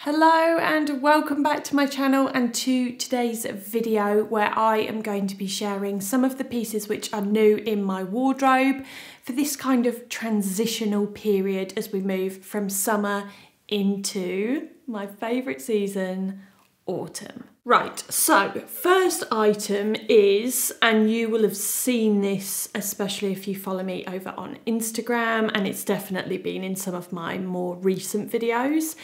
Hello and welcome back to my channel and to today's video where I am going to be sharing some of the pieces which are new in my wardrobe for this kind of transitional period as we move from summer into my favourite season, autumn. Right, so first item is, and you will have seen this especially if you follow me over on Instagram, and it's definitely been in some of my more recent videos,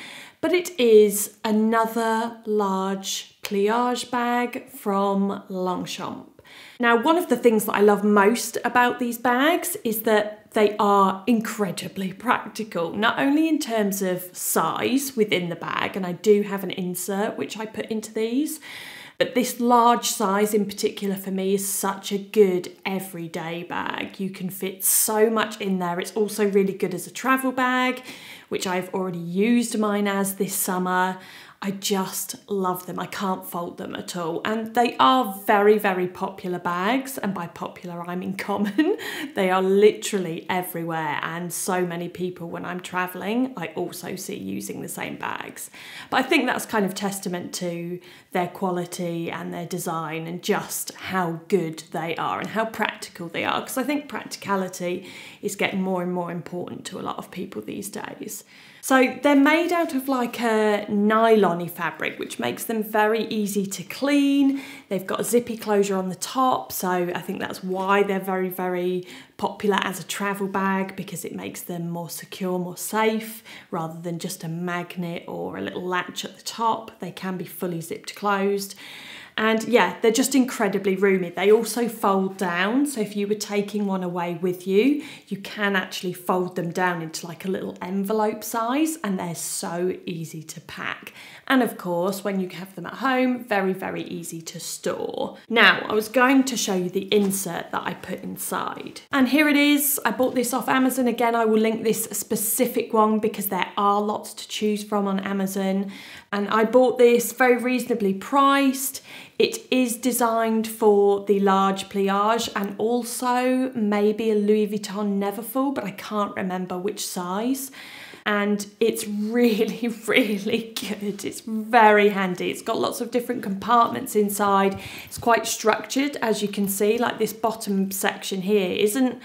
but it is another large pliage bag from Longchamp. Now, one of the things that I love most about these bags is that they are incredibly practical, not only in terms of size within the bag, and I do have an insert which I put into these, but this large size in particular for me is such a good everyday bag. You can fit so much in there. It's also really good as a travel bag, which I've already used mine as this summer. I just love them. I can't fault them at all. And they are very, very popular bags. And by popular, I mean common. They are literally everywhere. And so many people, when I'm traveling, I also see using the same bags. But I think that's kind of testament to their quality and their design and just how good they are and how practical they are. Because I think practicality is getting more and more important to a lot of people these days. So they're made out of like a nylon-y fabric, which makes them very easy to clean. They've got a zippy closure on the top, so I think that's why they're very, very popular as a travel bag, because it makes them more secure, more safe, rather than just a magnet or a little latch at the top. They can be fully zipped closed. And yeah, they're just incredibly roomy. They also fold down, so if you were taking one away with you, you can actually fold them down into like a little envelope size, and they're so easy to pack. And of course, when you have them at home, very, very easy to store. Now, I was going to show you the insert that I put inside. And here it is. I bought this off Amazon. Again, I will link this specific one because there are lots to choose from on Amazon. And I bought this very reasonably priced. It is designed for the large pliage and also maybe a Louis Vuitton Neverfull, but I can't remember which size. And it's really, really good. It's very handy. It's got lots of different compartments inside. It's quite structured, as you can see, like this bottom section here isn't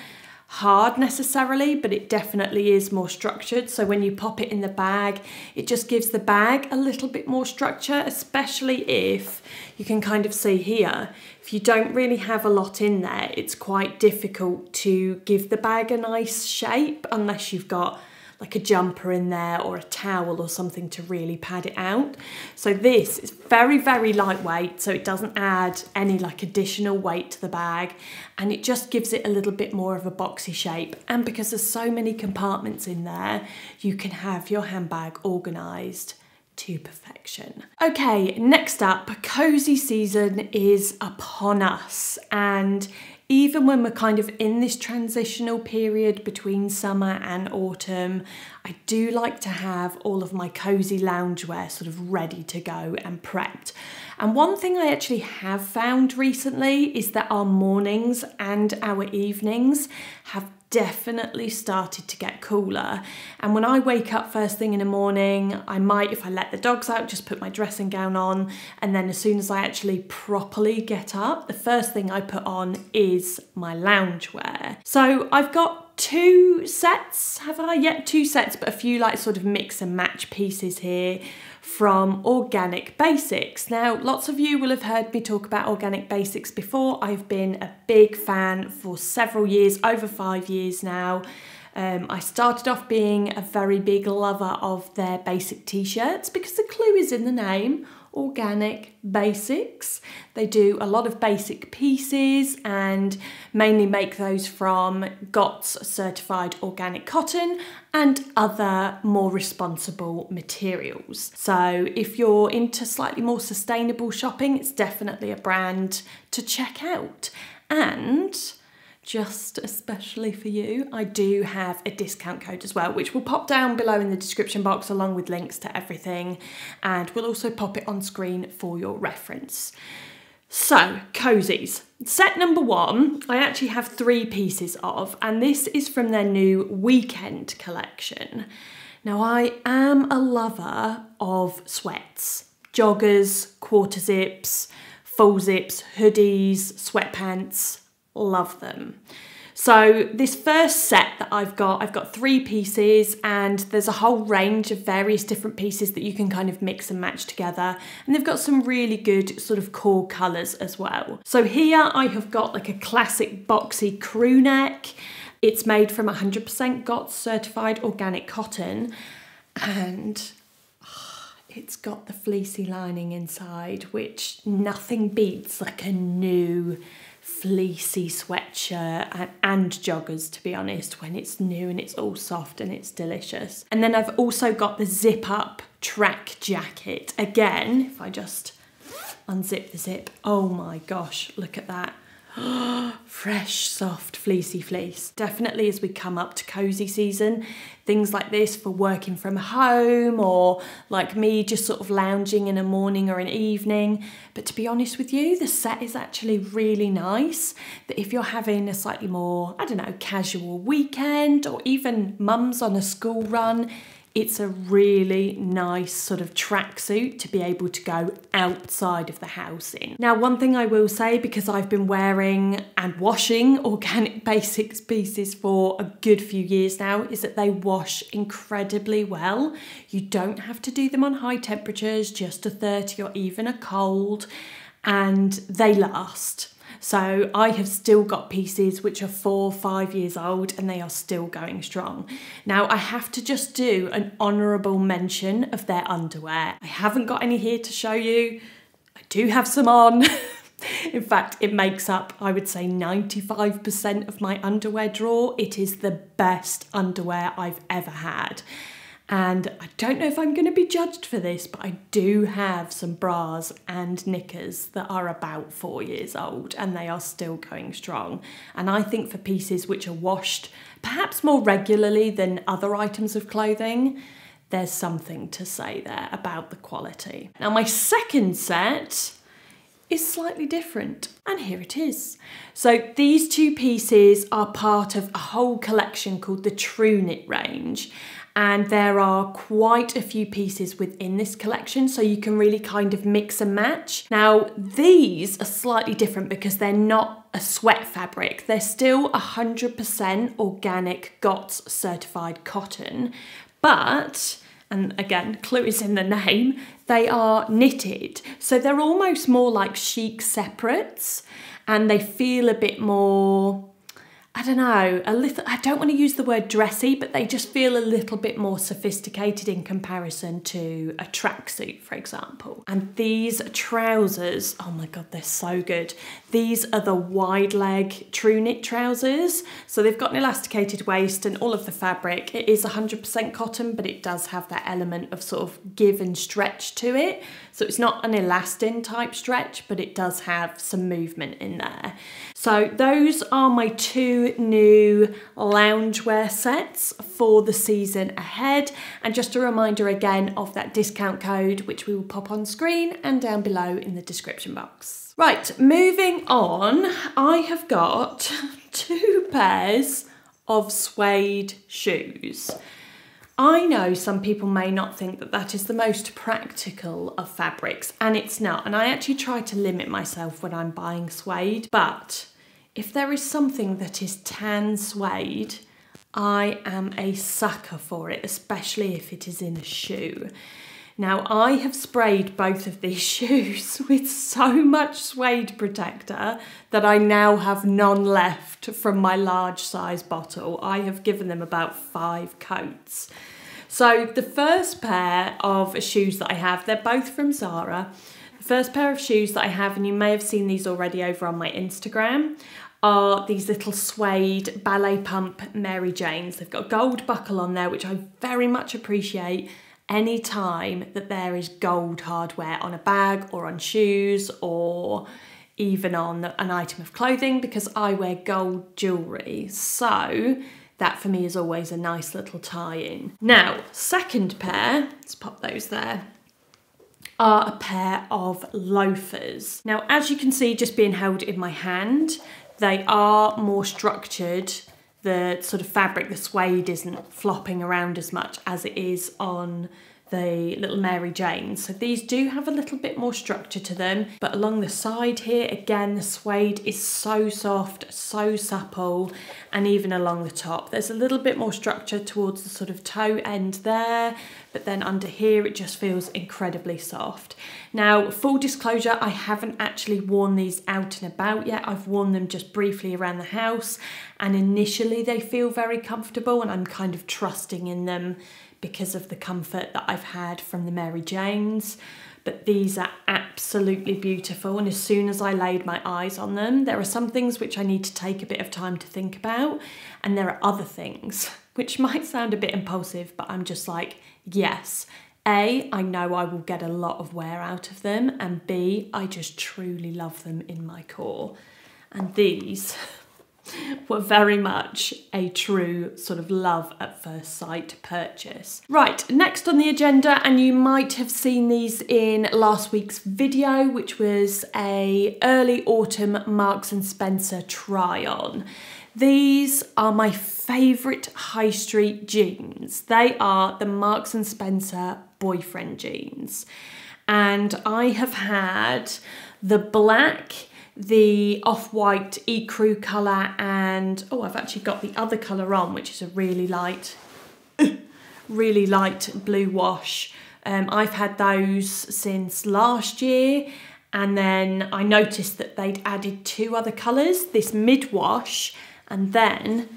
hard necessarily, but it definitely is more structured. So when you pop it in the bag, it just gives the bag a little bit more structure, especially if you can kind of see here, if you don't really have a lot in there, it's quite difficult to give the bag a nice shape unless you've got like a jumper in there or a towel or something to really pad it out. So this is very, very lightweight, so it doesn't add any like additional weight to the bag, and it just gives it a little bit more of a boxy shape. And because there's so many compartments in there, you can have your handbag organised to perfection. Okay, next up, cozy season is upon us, and even when we're kind of in this transitional period between summer and autumn, I do like to have all of my cozy loungewear sort of ready to go and prepped. And one thing I actually have found recently is that our mornings and our evenings have definitely started to get cooler. And when I wake up first thing in the morning, I might, if I let the dogs out, just put my dressing gown on, and then as soon as I actually properly get up, the first thing I put on is my loungewear. So I've got two sets, have I? Yeah, two sets, but a few like sort of mix and match pieces here from Organic Basics. Now, lots of you will have heard me talk about Organic Basics before. I've been a big fan for several years, over 5 years now. I started off being a very big lover of their basic t-shirts because the clue is in the name, Organic Basics. They do a lot of basic pieces and mainly make those from GOTS certified organic cotton and other more responsible materials. So if you're into slightly more sustainable shopping, it's definitely a brand to check out. And just especially for you, I do have a discount code as well, which will pop down below in the description box along with links to everything, and we'll also pop it on screen for your reference. So, cozies. Set number one, I actually have 3 pieces of, and this is from their new weekend collection. Now I am a lover of sweats, joggers, quarter zips, full zips, hoodies, sweatpants, love them. So this first set that I've got 3 pieces, and there's a whole range of various different pieces that you can kind of mix and match together. And they've got some really good sort of core colours as well. So here I have got like a classic boxy crew neck. It's made from 100% GOTS certified organic cotton, and it's got the fleecy lining inside, which nothing beats like a new fleecy sweatshirt and joggers, to be honest, when it's new and it's all soft and it's delicious. And then I've also got the zip up track jacket. Again, if I just unzip the zip, oh my gosh, look at that. Fresh, soft, fleecy fleece. Definitely as we come up to cozy season, things like this for working from home, or like me just sort of lounging in a morning or an evening. But to be honest with you, the set is actually really nice, that if you're having a slightly more, I don't know, casual weekend, or even mum's on a school run, it's a really nice sort of tracksuit to be able to go outside of the house in. Now, one thing I will say, because I've been wearing and washing Organic Basics pieces for a good few years now, is that they wash incredibly well. You don't have to do them on high temperatures, just a 30 or even a cold, and they last. So I have still got pieces which are 4 or 5 years old, and they are still going strong. Now I have to just do an honourable mention of their underwear. I haven't got any here to show you. I do have some on. In fact, it makes up, I would say, 95% of my underwear drawer. It is the best underwear I've ever had. And I don't know if I'm going to be judged for this, but I do have some bras and knickers that are about 4 years old, and they are still going strong. And I think for pieces which are washed perhaps more regularly than other items of clothing, there's something to say there about the quality. Now my second set is slightly different, and here it is. So these 2 pieces are part of a whole collection called the True Knit range. And there are quite a few pieces within this collection, so you can really kind of mix and match. Now, these are slightly different because they're not a sweat fabric. They're still 100% organic GOTS certified cotton, but, and again, clue is in the name, they are knitted. So they're almost more like chic separates, and they feel a bit more, I don't know, a little, I don't want to use the word dressy, but they just feel a little bit more sophisticated in comparison to a tracksuit, for example. And these trousers, oh my God, they're so good. These are the wide leg True Knit trousers. So they've got an elasticated waist and all of the fabric. It is 100% cotton, but it does have that element of sort of give and stretch to it. So it's not an elastin type stretch, but it does have some movement in there. So those are my 2 new loungewear sets for the season ahead. And just a reminder again of that discount code, which we will pop on screen and down below in the description box. Right, moving on, I have got 2 pairs of suede shoes. I know some people may not think that that is the most practical of fabrics, and it's not. And I actually try to limit myself when I'm buying suede, but if there is something that is tan suede, I am a sucker for it, especially if it is in a shoe. Now, I have sprayed both of these shoes with so much suede protector that I now have none left from my large size bottle. I have given them about 5 coats. So the first pair of shoes that I have, they're both from Zara. The first pair of shoes that I have, and you may have seen these already over on my Instagram, are these little suede ballet pump Mary Janes. They've got a gold buckle on there, which I very much appreciate any time that there is gold hardware on a bag or on shoes or even on an item of clothing, because I wear gold jewellery. So that for me is always a nice little tie-in. Now, second pair, let's pop those there, are a pair of loafers. Now, as you can see, just being held in my hand, they are more structured the sort of fabric, the suede, isn't flopping around as much as it is on the little Mary Janes. So these do have a little bit more structure to them, but along the side here, again, the suede is so soft, so supple, and even along the top, there's a little bit more structure towards the sort of toe end there, but then under here, it just feels incredibly soft. Now, full disclosure, I haven't actually worn these out and about yet. I've worn them just briefly around the house, and initially they feel very comfortable, and I'm kind of trusting in them because of the comfort that I've had from the Mary Janes. But these are absolutely beautiful, and as soon as I laid my eyes on them, there are some things which I need to take a bit of time to think about, and there are other things which might sound a bit impulsive, but I'm just like, yes, A, I know I will get a lot of wear out of them, and B, I just truly love them in my core. And these were very much a true sort of love at first sight purchase. Right, next on the agenda, and you might have seen these in last week's video, which was a early autumn Marks and Spencer try on. These are my favourite high street jeans. They are the Marks and Spencer boyfriend jeans. And I have had the black, the off-white ecru colour, and oh, I've actually got the other colour on, which is a really light blue wash. I've had those since last year, and then I noticed that they'd added two other colours, this mid wash and then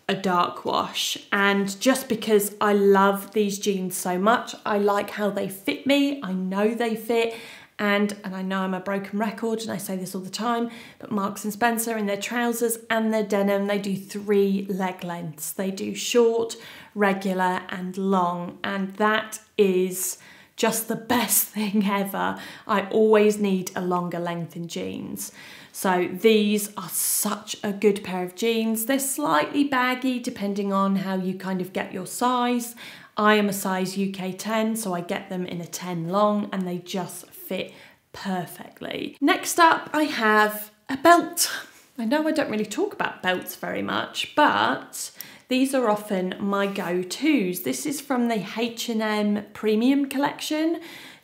a dark wash. And just because I love these jeans so much, I like how they fit me, I know they fit. And I know I'm a broken record and I say this all the time, but Marks and Spencer in their trousers and their denim, they do 3 leg lengths. They do short, regular and long, and that is just the best thing ever. I always need a longer length in jeans. So these are such a good pair of jeans. They're slightly baggy depending on how you kind of get your size. I am a size UK 10, so I get them in a 10 long and they just fit perfectly. Next up, I have a belt. I know I don't really talk about belts very much, but these are often my go-tos. This is from the H&M Premium collection.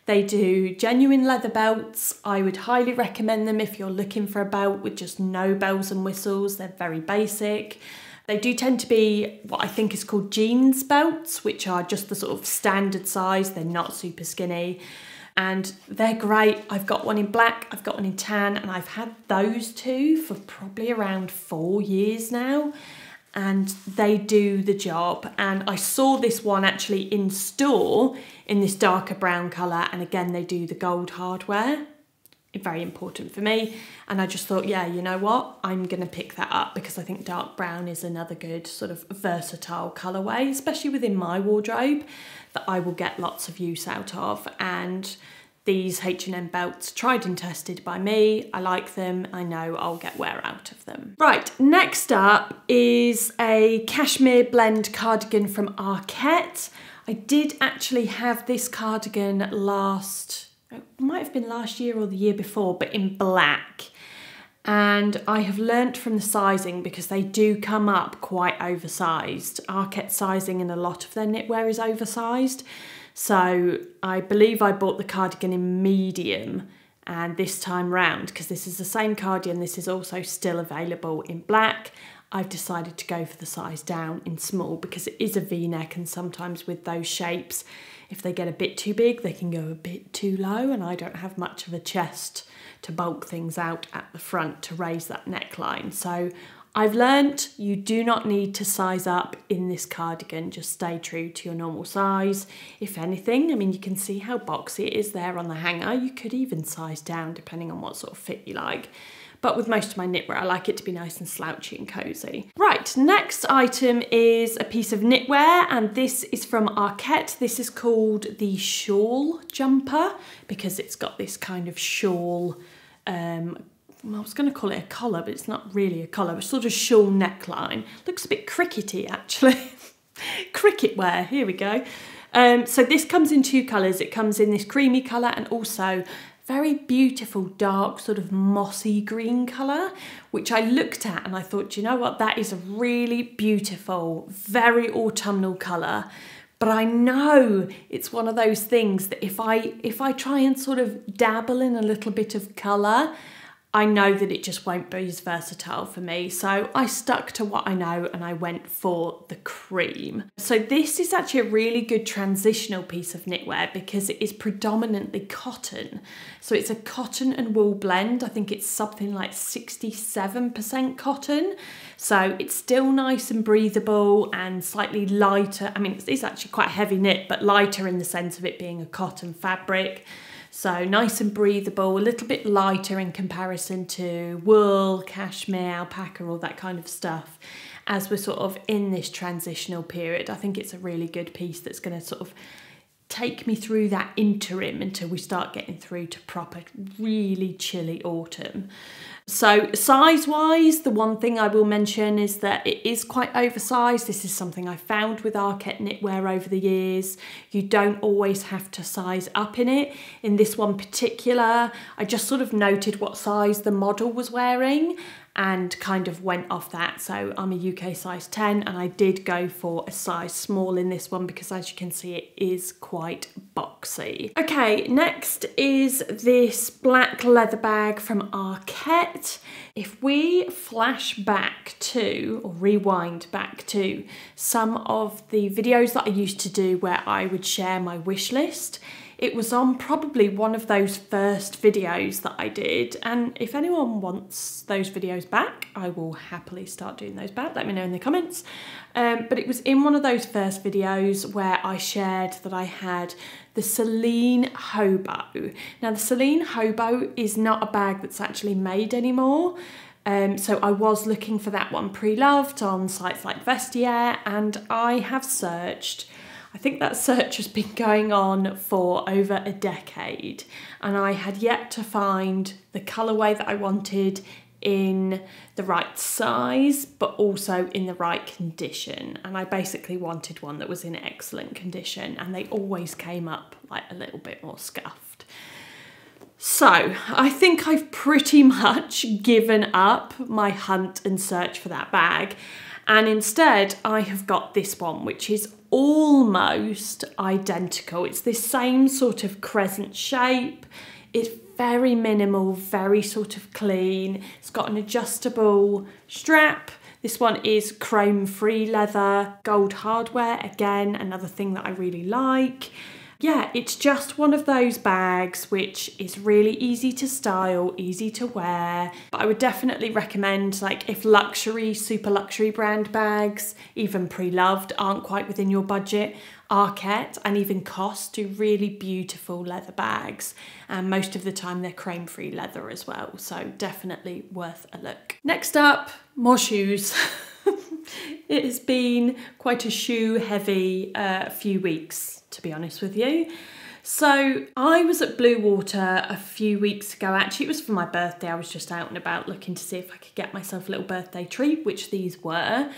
They do genuine leather belts. I would highly recommend them if you're looking for a belt with just no bells and whistles. They're very basic. They do tend to be what I think is called jeans belts, which are just the sort of standard size. They're not super skinny. And they're great. I've got one in black, I've got one in tan, and I've had those two for probably around 4 years now, and they do the job. And I saw this one actually in store in this darker brown colour, and again they do the gold hardware. Very important for me, and I just thought, yeah, you know what, I'm gonna pick that up because I think dark brown is another good sort of versatile colourway, especially within my wardrobe, that I will get lots of use out of. And these H&M belts, tried and tested by me, I like them, I know I'll get wear out of them. Right, next up is a cashmere blend cardigan from Arket. I did actually have this cardigan it might have been last year or the year before, but in black. And I have learnt from the sizing because they do come up quite oversized. Arket sizing in a lot of their knitwear is oversized. So I believe I bought the cardigan in medium, and this time round, because this is the same cardigan, this is also still available in black, I've decided to go for the size down in small because it is a V-neck, and sometimes with those shapes, if they get a bit too big, they can go a bit too low, and I don't have much of a chest to bulk things out at the front to raise that neckline. So I've learnt you do not need to size up in this cardigan, just stay true to your normal size. If anything, I mean, you can see how boxy it is there on the hanger. You could even size down depending on what sort of fit you like. But with most of my knitwear, I like it to be nice and slouchy and cosy. Right, next item is a piece of knitwear, and this is from Arket. This is called the Shawl Jumper because it's got this kind of shawl, I was going to call it a collar, but it's not really a collar, it's sort of shawl neckline. Looks a bit crickety actually. Cricket wear, here we go. So this comes in 2 colours. It comes in this creamy colour and also very beautiful, dark, sort of mossy green colour, which I looked at and I thought, do you know what, that is a really beautiful, very autumnal colour. But I know it's one of those things that if I try and sort of dabble in a little bit of colour, I know that it just won't be as versatile for me. So I stuck to what I know and I went for the cream. So this is actually a really good transitional piece of knitwear because it is predominantly cotton. So it's a cotton and wool blend. I think it's something like 67% cotton. So it's still nice and breathable and slightly lighter. I mean, it's actually quite heavy knit, but lighter in the sense of it being a cotton fabric. So nice and breathable, a little bit lighter in comparison to wool, cashmere, alpaca, all that kind of stuff. As we're sort of in this transitional period, I think it's a really good piece that's going to sort of take me through that interim until we start getting through to proper, really chilly autumn. So size-wise, the one thing I will mention is that it is quite oversized. This is something I found with Arket knitwear over the years. You don't always have to size up in it. In this one particular, I just sort of noted what size the model was wearing and kind of went off that. So I'm a UK size 10 and I did go for a size small in this one because as you can see it is quite boxy. Okay, next is this black leather bag from Arket. If we flash back to, or rewind back to, some of the videos that I used to do where I would share my wish list, it was on probably one of those first videos that I did, and if anyone wants those videos back, I will happily start doing those back. Let me know in the comments. But it was in one of those first videos where I shared that I had the Celine Hobo. Now the Celine Hobo is not a bag that's actually made anymore. So I was looking for that one pre-loved on sites like Vestiaire, and I have searched. I think that search has been going on for over a decade and I had yet to find the colourway that I wanted in the right size but also in the right condition, and I basically wanted one that was in excellent condition and they always came up like a little bit more scuffed. So I think I've pretty much given up my hunt and search for that bag, and instead I have got this one, which is almost identical. It's this same sort of crescent shape. It's very minimal, very sort of clean. It's got an adjustable strap. This one is chrome-free leather, gold hardware, again, another thing that I really like. Yeah, it's just one of those bags which is really easy to style, easy to wear. But I would definitely recommend, like, if luxury, super luxury brand bags, even pre-loved, aren't quite within your budget, Arket and even COS do really beautiful leather bags. And most of the time they're chrome-free leather as well. So definitely worth a look. Next up, more shoes. It has been quite a shoe-heavy few weeks, to be honest with you. So I was at Blue Water a few weeks ago. Actually, it was for my birthday. I was just out and about looking to see if I could get myself a little birthday treat, which these were.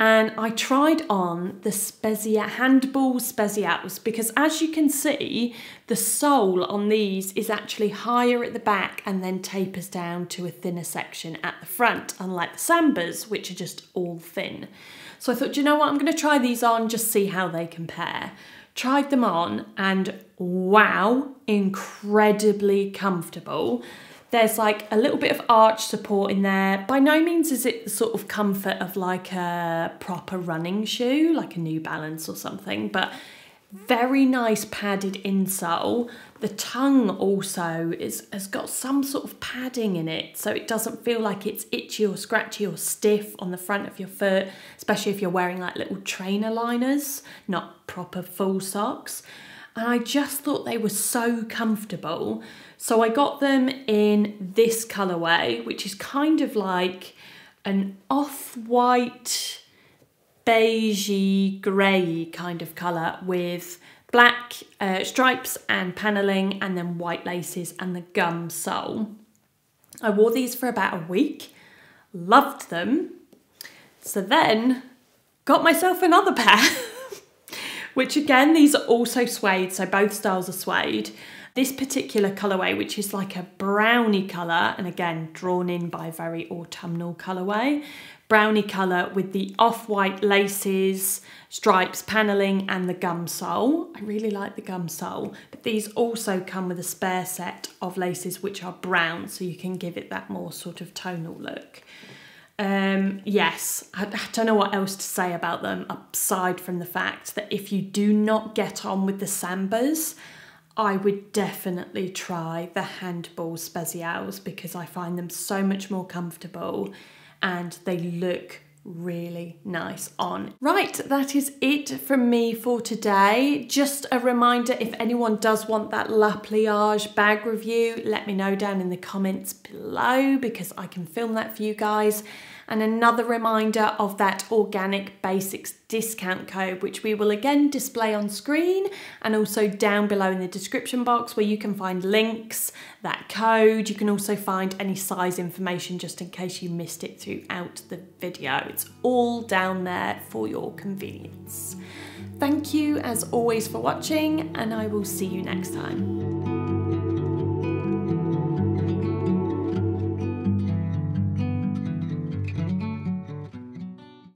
And I tried on the SPEZIAL, Handball Spals, because as you can see, the sole on these is actually higher at the back and then tapers down to a thinner section at the front, unlike the Sambas, which are just all thin. So I thought, you know what, I'm going to try these on, just see how they compare. Tried them on and wow, incredibly comfortable. There's like a little bit of arch support in there. By no means is it the sort of comfort of like a proper running shoe, like a New Balance or something, but very nice padded insole. The tongue also has got some sort of padding in it, so it doesn't feel like it's itchy or scratchy or stiff on the front of your foot, especially if you're wearing like little trainer liners, not proper full socks. And I just thought they were so comfortable. So I got them in this colourway, which is kind of like an off-white, beigey, grey kind of colour with black stripes and panelling and then white laces and the gum sole. I wore these for about a week, loved them. So then got myself another pair. Which again, these are also suede, so both styles are suede. This particular colourway, which is like a brownie colour, and again drawn in by a very autumnal colourway, brownie colour with the off-white laces, stripes, panelling and the gum sole. I really like the gum sole, but these also come with a spare set of laces which are brown, so you can give it that more sort of tonal look. Yes, I don't know what else to say about them aside from the fact that if you do not get on with the Sambas, I would definitely try the Handball Spals because I find them so much more comfortable and they look really nice on. Right, that is it from me for today. Just a reminder, if anyone does want that La Pliage bag review, let me know down in the comments below because I can film that for you guys. And another reminder of that Organic Basics discount code, which we will again display on screen and also down below in the description box where you can find links, that code. You can also find any size information just in case you missed it throughout the video. It's all down there for your convenience. Thank you as always for watching, and I will see you next time.